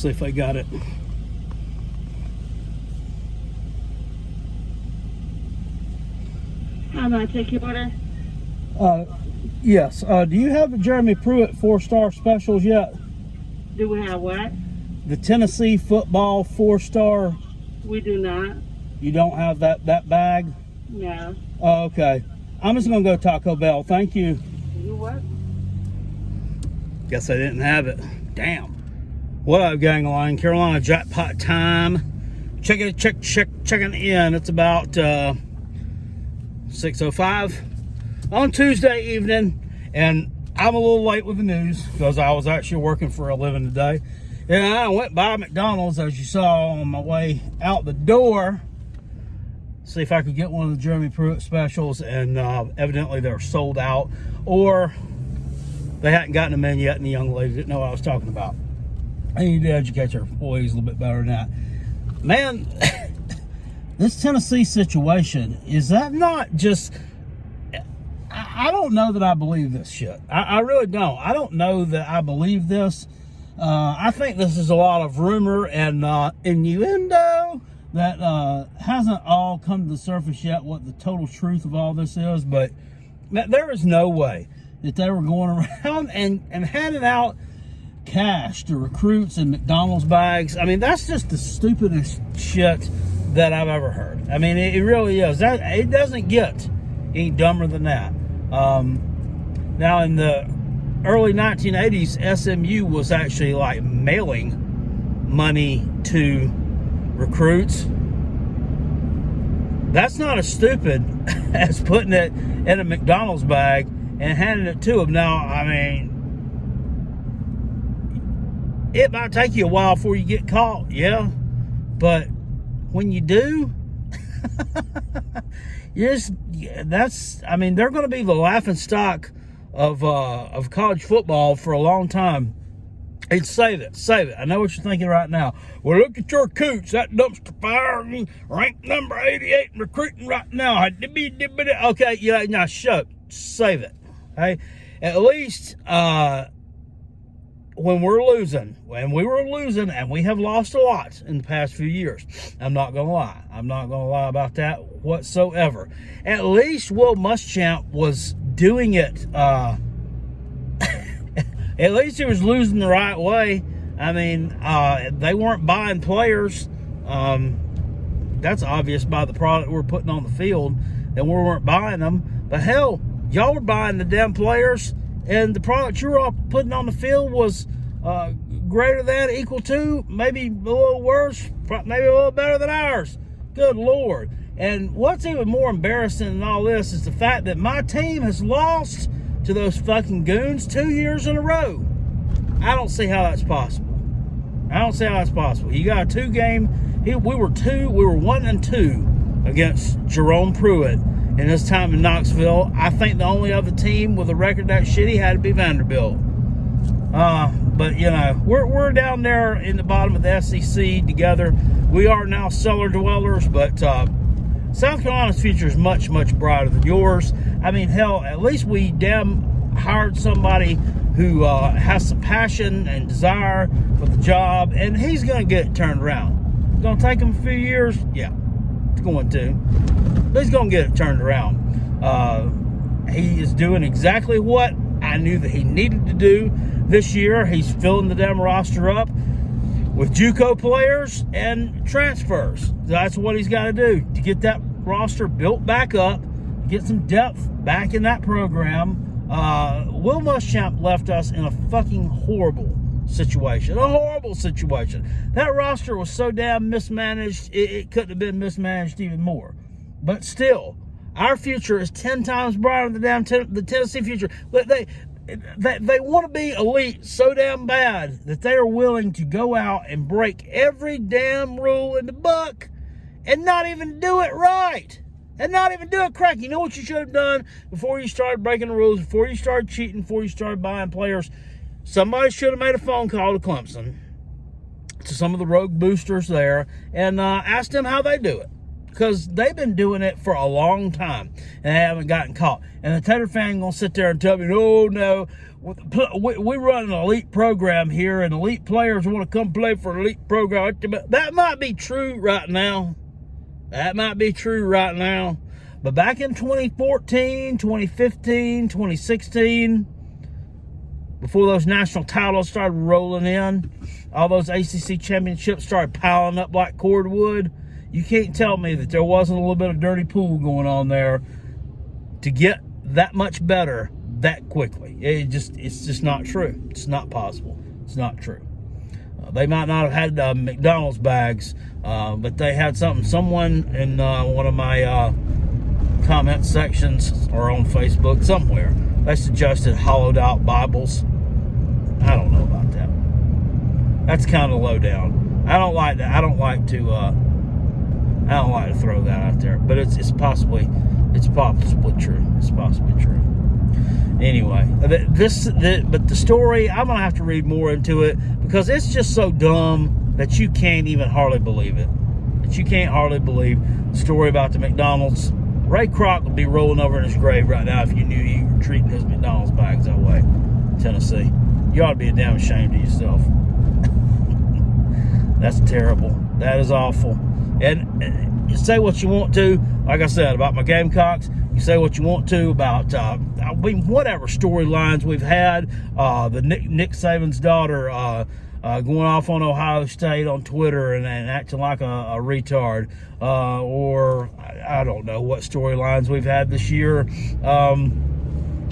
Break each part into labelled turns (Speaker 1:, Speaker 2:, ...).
Speaker 1: see if they got it.
Speaker 2: How may I take your order?
Speaker 1: Yes. Do you have the Jeremy Pruitt 4-star specials yet?
Speaker 2: Do we have what?
Speaker 1: The Tennessee football 4-star.
Speaker 2: We do not.
Speaker 1: You don't have that bag?
Speaker 2: No.
Speaker 1: Oh, okay. I'm just gonna go Taco Bell. Thank you.
Speaker 2: You what?
Speaker 1: Guess I didn't have it. Damn. What up, gang line? Carolina jackpot time. Checking in. It's about 6:05 on Tuesday evening, and I'm a little late with the news because I was actually working for a living today. And I went by McDonald's, as you saw, on my way out the door, see if I could get one of the Jeremy Pruitt specials, and evidently they're sold out, or they hadn't gotten them in yet, and the young lady didn't know what I was talking about. I need to educate their employees a little bit better than that. Man, this Tennessee situation, is that not just... I don't know that I believe this shit. I really don't. I don't know that I believe this. I think this is a lot of rumor and innuendo that hasn't all come to the surface yet, what the total truth of all this is. But there is no way that they were going around and handing out cash to recruits in McDonald's bags. I mean, that's just the stupidest shit that I've ever heard. I mean, it really is. It doesn't get any dumber than that. Now, in the early 1980s, SMU was actually like mailing money to recruits. That's not as stupid as putting it in a McDonald's bag and handing it to them. Now, I mean, it might take you a while before you get caught, yeah, but when you do, I mean, they're going to be the laughing stock of college football for a long time. And save it. I know what you're thinking right now. Well, look at your Coots, that dumpster fire, ranked number 88 in recruiting right now. Okay, yeah, now shut up. Save it. Okay, at least when we were losing, and we have lost a lot in the past few years. I'm not going to lie. I'm not going to lie about that whatsoever. At least Will Muschamp was doing it. At least he was losing the right way. I mean, they weren't buying players. That's obvious by the product we're putting on the field, and we weren't buying them. But hell, y'all were buying the damn players, and the product you were all putting on the field was greater than, equal to, maybe a little worse, maybe a little better than ours. Good Lord. And what's even more embarrassing than all this is the fact that my team has lost to those fucking goons 2 years in a row. I don't see how that's possible. You got a 2-game. We were 1-2 against Jerome Pruitt in his time in Knoxville. I think the only other team with a record that shitty had to be Vanderbilt. But you know, we're down there in the bottom of the SEC together. We are now cellar dwellers, but South Carolina's future is much, much brighter than yours. I mean, hell, at least we hired somebody who has some passion and desire for the job, and he's going to get it turned around. It's going to take him a few years. Yeah, it's going to. But he's going to get it turned around. He is doing exactly what I knew that he needed to do this year. He's filling the damn roster up with JUCO players and transfers. That's what he's got to do to get that roster built back up, get some depth back in that program. Will Muschamp left us in a fucking horrible situation. That roster was so damn mismanaged, it couldn't have been mismanaged even more. But still, our future is 10 times brighter than the Tennessee future. They want to be elite so damn bad that they are willing to go out and break every damn rule in the book and not even do it right. And not even do it correct. You know what you should have done before you started breaking the rules, before you started cheating, before you started buying players? Somebody should have made a phone call to Clemson, to some of the rogue boosters there, and asked them how they do it. because they've been doing it for a long time and they haven't gotten caught. And the Tater fan gonna sit there and tell me, "Oh no, we run an elite program here, and elite players want to come play for an elite program." That might be true right now. That might be true right now. But back in 2014, 2015, 2016, before those national titles started rolling in, all those ACC championships started piling up like cordwood, you can't tell me that there wasn't a little bit of dirty pool going on there to get that much better that quickly. It's just not true. It's not possible. It's not true. They might not have had McDonald's bags, but they had something. Someone in one of my comment sections or on Facebook somewhere, they suggested hollowed out Bibles. I don't know about that. That's kind of low down. I don't like that. I don't like to throw that out there, but it's possibly true. It's possibly true. Anyway, but the story, I'm gonna have to read more into it because it's just so dumb that you can't even hardly believe it. That you can't hardly believe the story about the McDonald's. Ray Kroc would be rolling over in his grave right now if you knew you were treating his McDonald's bags that way. Tennessee, you ought to be damn ashamed of yourself. That's terrible. That is awful. And you say what you want to, like I said, about my Gamecocks. You say what you want to about whatever storylines we've had. The Nick Saban's daughter going off on Ohio State on Twitter and acting like a retard, or I don't know what storylines we've had this year.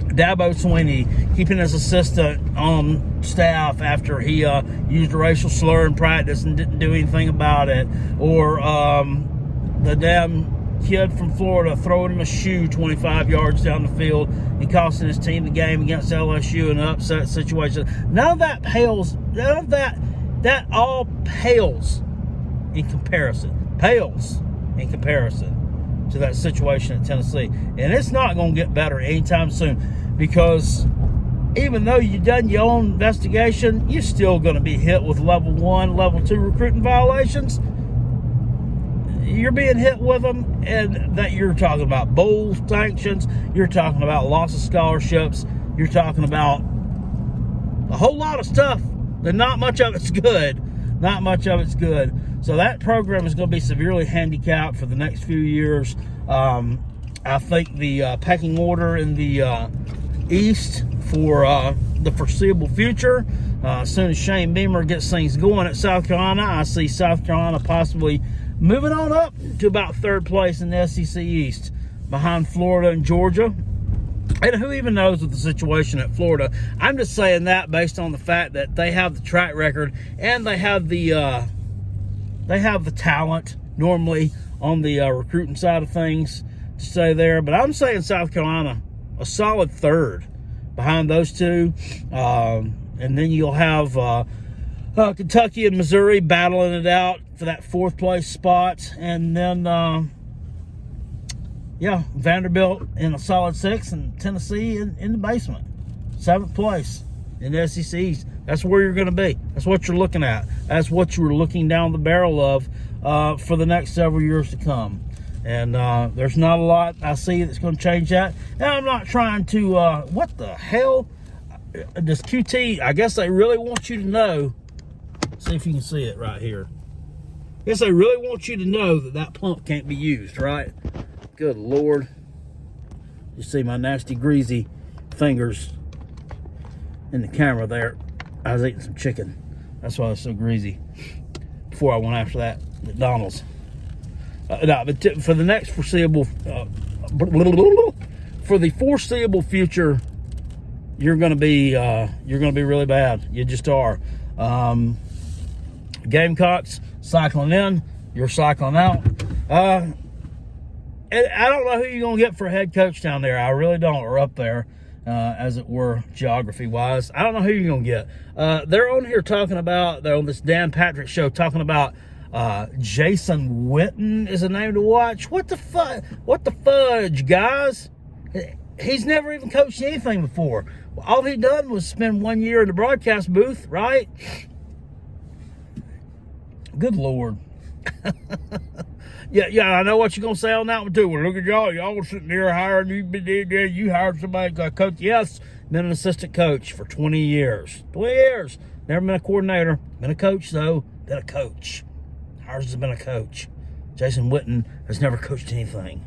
Speaker 1: Dabo Swinney keeping his assistant on staff after he used a racial slur in practice and didn't do anything about it, or the damn kid from Florida throwing him a shoe 25 yards down the field and costing his team the game against LSU in an upset situation. None of that pales. None of that all pales in comparison. Pales in comparison to that situation at Tennessee. And it's not going to get better anytime soon, because even though you've done your own investigation, you're still going to be hit with level 1, level 2 recruiting violations. You're being hit with them, and that you're talking about bowl sanctions, you're talking about loss of scholarships, you're talking about a whole lot of stuff, and not much of it's good. Not much of it's good. So that program is going to be severely handicapped for the next few years. I think the pecking order in the East for the foreseeable future, as soon as Shane Beamer gets things going at South Carolina, I see South Carolina possibly moving on up to about 3rd place in the SEC East, behind Florida and Georgia. And who even knows with the situation at Florida? I'm just saying that based on the fact that they have the track record and they have the talent normally on the recruiting side of things to stay there. But I'm saying South Carolina a solid 3rd behind those two, and then you'll have Kentucky and Missouri battling it out for that 4th place spot, and then Vanderbilt in a solid 6th, and Tennessee in the basement, 7th place in the SEC East. That's where you're going to be. That's what you're looking at. That's what you're looking down the barrel of for the next several years to come. And there's not a lot I see that's going to change that. And I'm not trying to, what the hell? Does QT, I guess they really want you to know. See if you can see it right here. I guess they really want you to know that pump can't be used, right? Good Lord. You see my nasty, greasy fingers in the camera there. I was eating some chicken. That's why I was so greasy before I went after that McDonald's. But for the next foreseeable, for the foreseeable future, you're going to be really bad. You just are. Gamecocks cycling in, you're cycling out. And I don't know who you're going to get for a head coach down there. I really don't, or up there, as it were, geography-wise. I don't know who you're going to get. They're on here talking about, they're on this Dan Patrick show talking about Jason Witten is a name to watch. What the fudge, guys? He's never even coached anything before. All he done was spend 1 year in the broadcast booth, right? Good Lord. Yeah, I know what you're gonna say on that one too. Well, look at y'all. Y'all sitting there hiring you hired somebody to coach. Yes, been an assistant coach for 20 years. 20 years. Never been a coordinator. Been a coach though. Been a coach. Ours has been a coach. Jason Witten has never coached anything.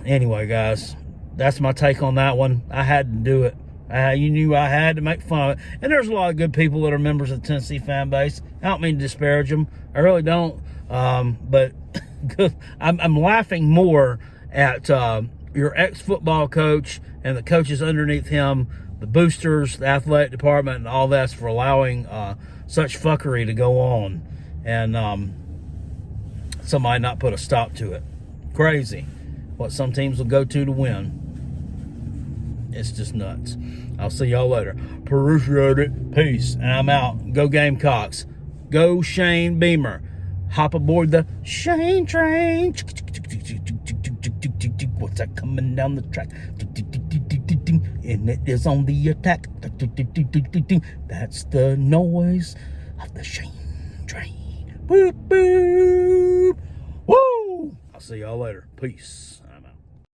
Speaker 1: Anyway, guys, that's my take on that one. I had to do it. You knew I had to make fun of it. And there's a lot of good people that are members of the Tennessee fan base. I don't mean to disparage them. I really don't. But I'm laughing more at your ex-football coach and the coaches underneath him, the boosters, the athletic department, and all that for allowing such fuckery to go on. And somebody not put a stop to it. Crazy. What some teams will go to win. It's just nuts. I'll see y'all later. Appreciate it. Peace. And I'm out. Go Gamecocks. Go Shane Beamer. Hop aboard the Shane train. What's that coming down the track? And it is on the attack. That's the noise of the Shane train. Boop, boop. Woo! I'll see y'all later. Peace.